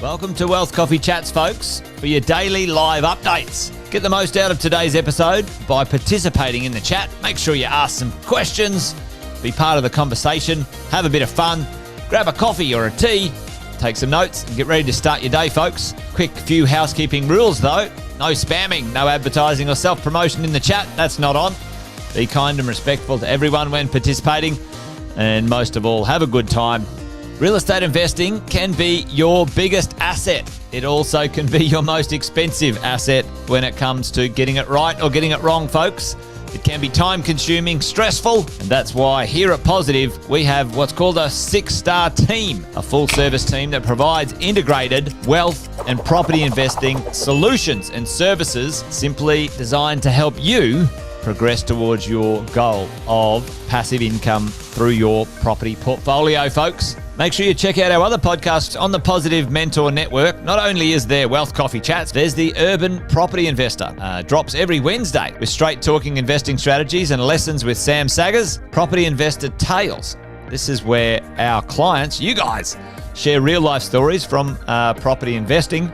Welcome to Wealth Coffee Chats, folks, for your daily live updates. Get the most out of today's episode by participating in the chat. Make sure you ask some questions, be part of the conversation, have a bit of fun, grab a coffee or a tea, take some notes, and get ready to start your day, folks. Quick few housekeeping rules, though. No spamming, no advertising or self-promotion in the chat. That's not on. Be kind and respectful to everyone when participating. And most of all, have a good time. Real estate investing can be your biggest asset. It also can be your most expensive asset when it comes to getting it right or getting it wrong, folks. It can be time-consuming, stressful, and that's why here at Positive, we have what's called a 6-star team, a full-service team that provides integrated wealth and property investing solutions and services simply designed to help you progress towards your goal of passive income through your property portfolio, folks. Make sure you check out our other podcasts on the Positive Mentor Network. Not only is there Wealth Coffee Chats, there's the Urban Property Investor. Drops every Wednesday with straight talking investing strategies and lessons with Sam Saggers. Property Investor Tales. This is where our clients, you guys, share real life stories from property investing,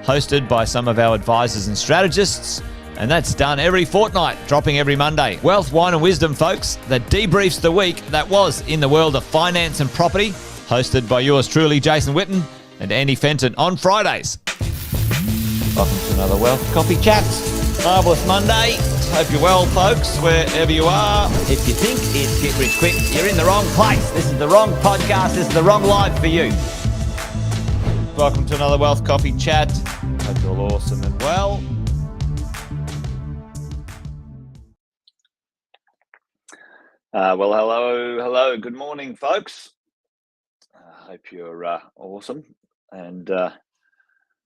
hosted by some of our advisors and strategists. And that's done every fortnight, dropping every Monday. Wealth, Wine and Wisdom, folks, that debriefs the week that was in the world of finance and property, hosted by yours truly, Jason Whitton and Andy Fenton on Fridays. Welcome to another Wealth Coffee Chats. Marvellous Monday. Hope you're well, folks, wherever you are. If you think it's Get Rich Quick, you're in the wrong place. This is the wrong podcast. This is the wrong live for you. Welcome to another Wealth Coffee Chat. Hope you're all awesome and well. Hello. Good morning, folks. I hope you're awesome and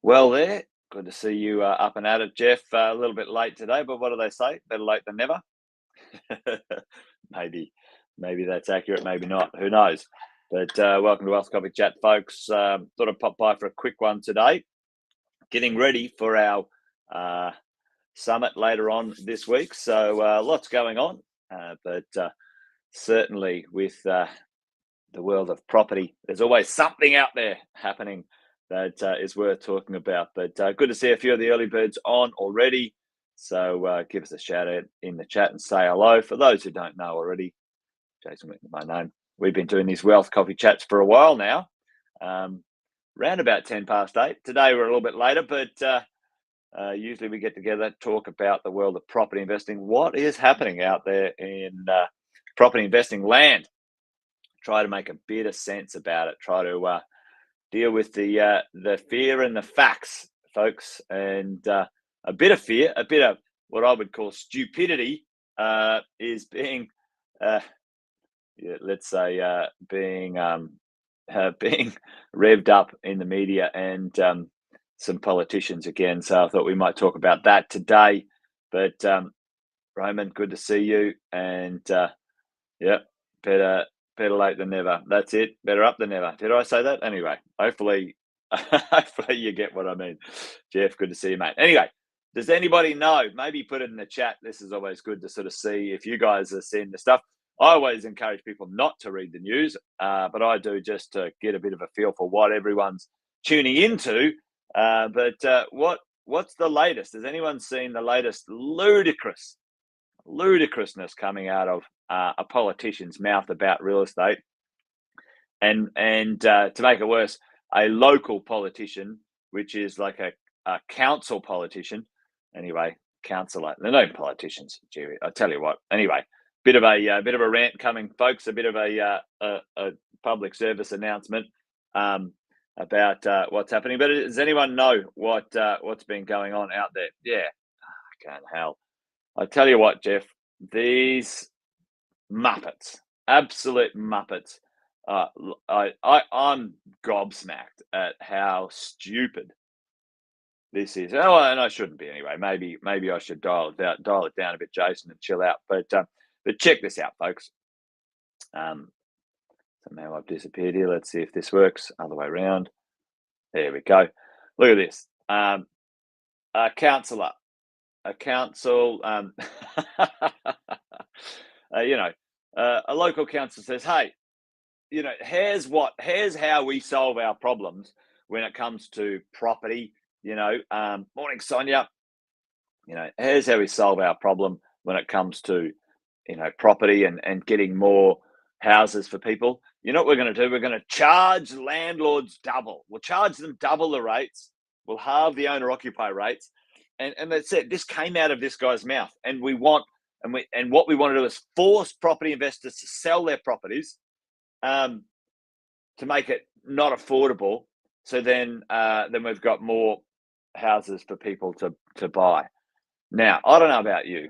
well there. Good to see you up and at it, Jeff. A little bit late today, but what do they say? Better late than never. Maybe that's accurate, maybe not. Who knows? But welcome to Wealth Coffee Chat, folks. Thought I'd pop by for a quick one today. Getting ready for our summit later on this week. So lots going on, but certainly with the world of property, there's always something out there happening that is worth talking about. But good to see a few of the early birds on already. So give us a shout out in the chat and say hello. For those who don't know already, Jason Whitton, my name. We've been doing these Wealth Coffee Chats for a while now, around about 10 past 8. Today we're a little bit later, but usually we get together, talk about the world of property investing, what is happening out there in property investing land. Try to make a bit of sense about it. Try to deal with the fear and the facts, folks. And a bit of fear, a bit of what I would call stupidity, is being, let's say, being revved up in the media and some politicians again. So I thought we might talk about that today. But Roman, good to see you. And better late than never. That's it. Better up than never. Did I say that? Anyway, hopefully you get what I mean. Jeff, good to see you, mate. Anyway, does anybody know? Maybe put it in the chat. This is always good to sort of see if you guys are seeing the stuff. I always encourage people not to read the news, but I do just to get a bit of a feel for what everyone's tuning into. But what's the latest? Has anyone seen the latest ludicrousness coming out of a politician's mouth about real estate? And to make it worse, a local politician, which is like a council politician. Anyway, councillor. They're not politicians, Jerry. I tell you what. Anyway, bit of a rant coming, folks. A bit of a public service announcement about what's happening. But does anyone know what's been going on out there? Yeah, can't hell. I tell you what, Jeff. These Muppets, absolute Muppets. I'm gobsmacked at how stupid this is. Oh, and I shouldn't be anyway. Maybe I should dial it down a bit, Jason, and chill out. But check this out, folks. Somehow I've disappeared here. Let's see if this works. Other way around. There we go. Look at this. A councillor, a council, a local council says, hey, here's how we solve our problems when it comes to property. Morning, Sonia. Here's how we solve our problem when it comes to, property and getting more houses for people. You know what we're going to do? We're going to charge landlords double. We'll charge them double the rates. We'll halve the owner-occupier rates. And that's it. This came out of this guy's mouth. And what we want to do is force property investors to sell their properties to make it not affordable. So then we've got more houses for people to buy. Now, I don't know about you.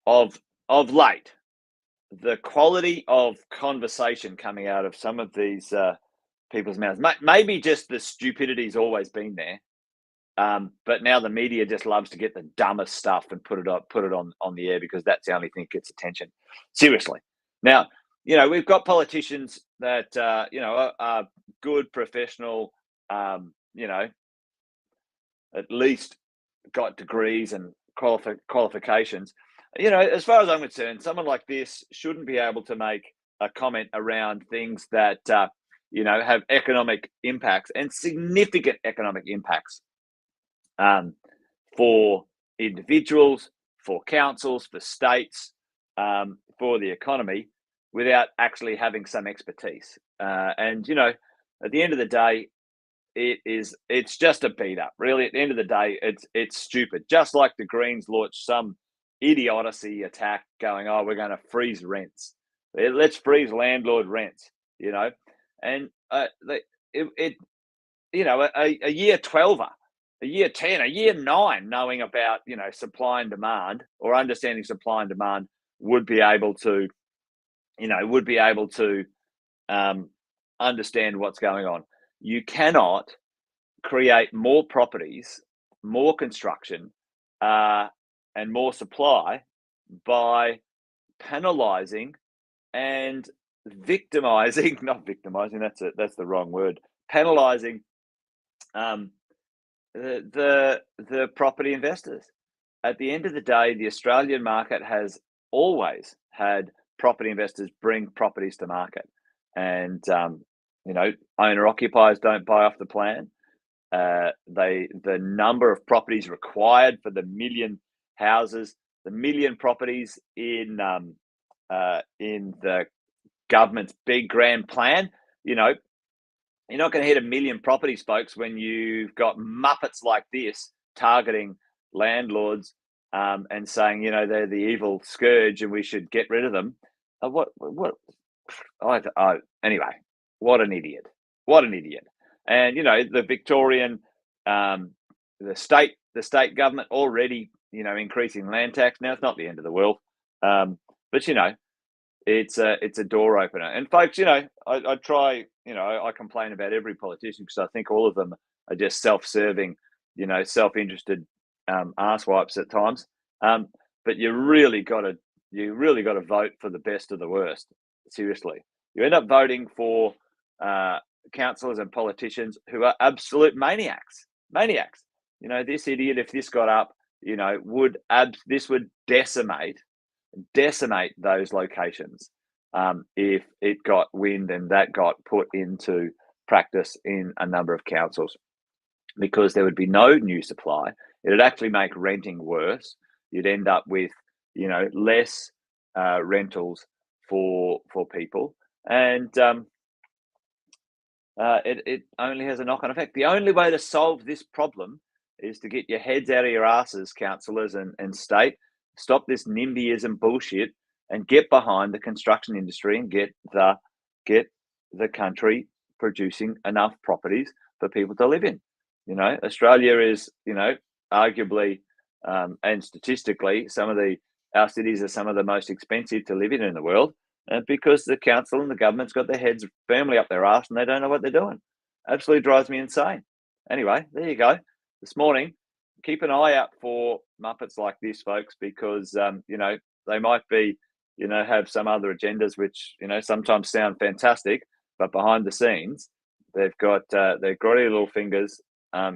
Of late, the quality of conversation coming out of some of these people's mouths, maybe just the stupidity's always been there, but now the media just loves to get the dumbest stuff and put it on the air because that's the only thing that gets attention. Seriously. Now, we've got politicians that are good, professional, at least got degrees and qualifications. As far as I'm concerned, someone like this shouldn't be able to make a comment around things that have economic impacts and significant economic impacts for individuals, for councils, for states, for the economy, without actually having some expertise. At the end of the day, it's just a beat up. Really, at the end of the day, it's stupid. Just like the Greens launched some idiocy attack, going, "Oh, we're going to freeze rents. Let's freeze landlord rents." And a year 12er, a year 10, a year 9, knowing about supply and demand, or understanding supply and demand, would be able to understand what's going on. You cannot create more properties, more construction, and more supply by penalising and victimizing, not victimizing, that's the wrong word, penalising the property investors. At the end of the day, the Australian market has always had property investors bring properties to market, and owner occupiers don't buy off the plan. The number of properties required for the million houses, the million properties in the government's big grand plan, you're not going to hit 1 million properties, folks, when you've got muppets like this targeting landlords and saying, they're the evil scourge and we should get rid of them. Anyway, what an idiot. What an idiot. And, the Victorian, the state government already, increasing land tax. Now, it's not the end of the world. But, it's a door opener. And folks, I try, I complain about every politician because I think all of them are just self-serving, self-interested arse-wipes at times. But you really got to vote for the best of the worst. Seriously. You end up voting for councillors and politicians who are absolute maniacs. This idiot, if this got up, this would decimate those locations if it got wind and that got put into practice in a number of councils, because there would be no new supply. It'd actually make renting worse. You'd end up with less rentals for people, and it only has a knock-on effect. The only way to solve this problem is to get your heads out of your asses, councillors and state. Stop this NIMBYism bullshit and get behind the construction industry and get the country producing enough properties for people to live in. Australia is, arguably and statistically, our cities are some of the most expensive to live in the world, because the council and the government's got their heads firmly up their arse and they don't know what they're doing. Absolutely drives me insane. Anyway, there you go. This morning, keep an eye out for muppets like this, folks, because they might be, have some other agendas which sometimes sound fantastic, but behind the scenes they've got their grotty little fingers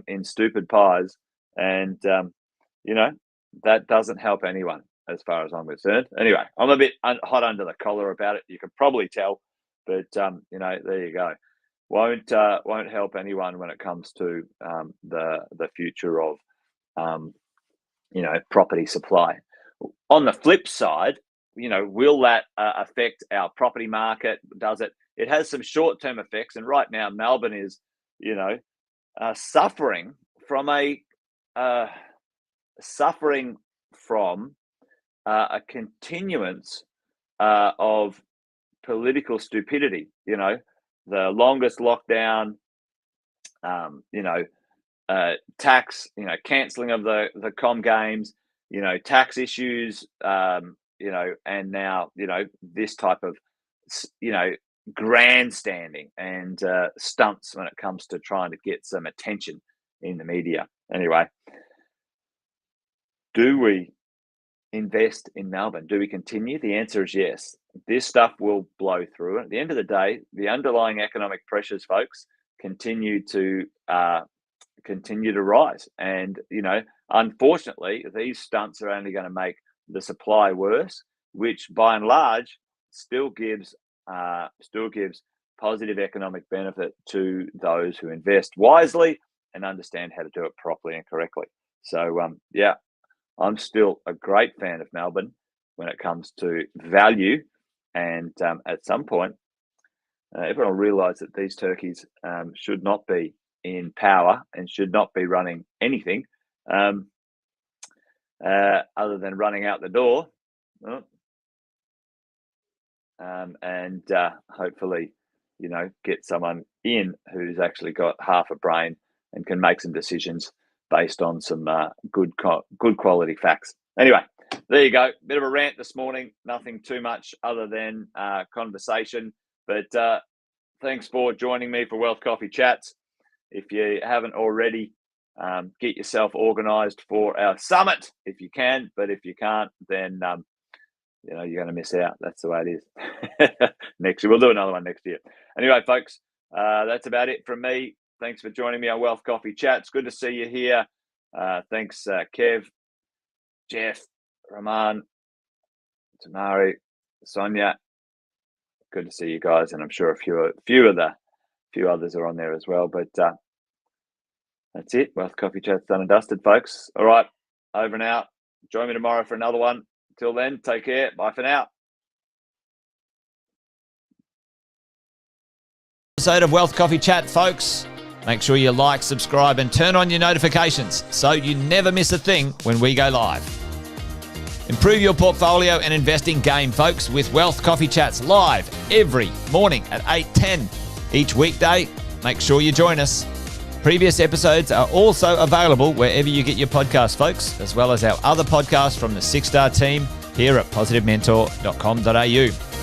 in stupid pies, and that doesn't help anyone as far as I'm concerned. Anyway, I'm a bit hot under the collar about it. You can probably tell But there you go. Won't help anyone when it comes to the future of property supply. On the flip side, will that affect our property market? Does it? It has some short-term effects, and right now Melbourne is, suffering from a continuance of political stupidity. The longest lockdown, tax, cancelling of the com games, tax issues, and now, this type of, grandstanding and stunts when it comes to trying to get some attention in the media. Anyway, do we invest in Melbourne? Do we continue? The answer is yes. This stuff will blow through. At the end of the day, the underlying economic pressures, folks, continue to rise. And, unfortunately, these stunts are only going to make the supply worse, which by and large still gives positive economic benefit to those who invest wisely and understand how to do it properly and correctly. So, I'm still a great fan of Melbourne when it comes to value. And at some point, everyone will realise that these turkeys should not be in power and should not be running anything other than running out the door. And hopefully, get someone in who's actually got half a brain and can make some decisions based on some good quality facts. Anyway, there you go. Bit of a rant this morning. Nothing too much other than conversation. But thanks for joining me for Wealth Coffee Chats. If you haven't already, get yourself organised for our summit if you can. But if you can't, then you're going to miss out. That's the way it is. Next year, we'll do another one next year. Anyway, folks, that's about it from me. Thanks for joining me on Wealth Coffee Chats. Good to see you here. Thanks, Kev, Jeff, Rahman, Tamari, Sonia. Good to see you guys, and I'm sure a few others are on there as well. But that's it. Wealth Coffee Chat's done and dusted, folks. All right, over and out. Join me tomorrow for another one. Till then, take care. Bye for now. Episode of Wealth Coffee Chat, folks. Make sure you like, subscribe, and turn on your notifications so you never miss a thing when we go live. Improve your portfolio and investing game, folks, with Wealth Coffee Chats live every morning at 8:10 each weekday. Make sure you join us. Previous episodes are also available wherever you get your podcasts, folks, as well as our other podcasts from the 6 Star team here at positivementor.com.au.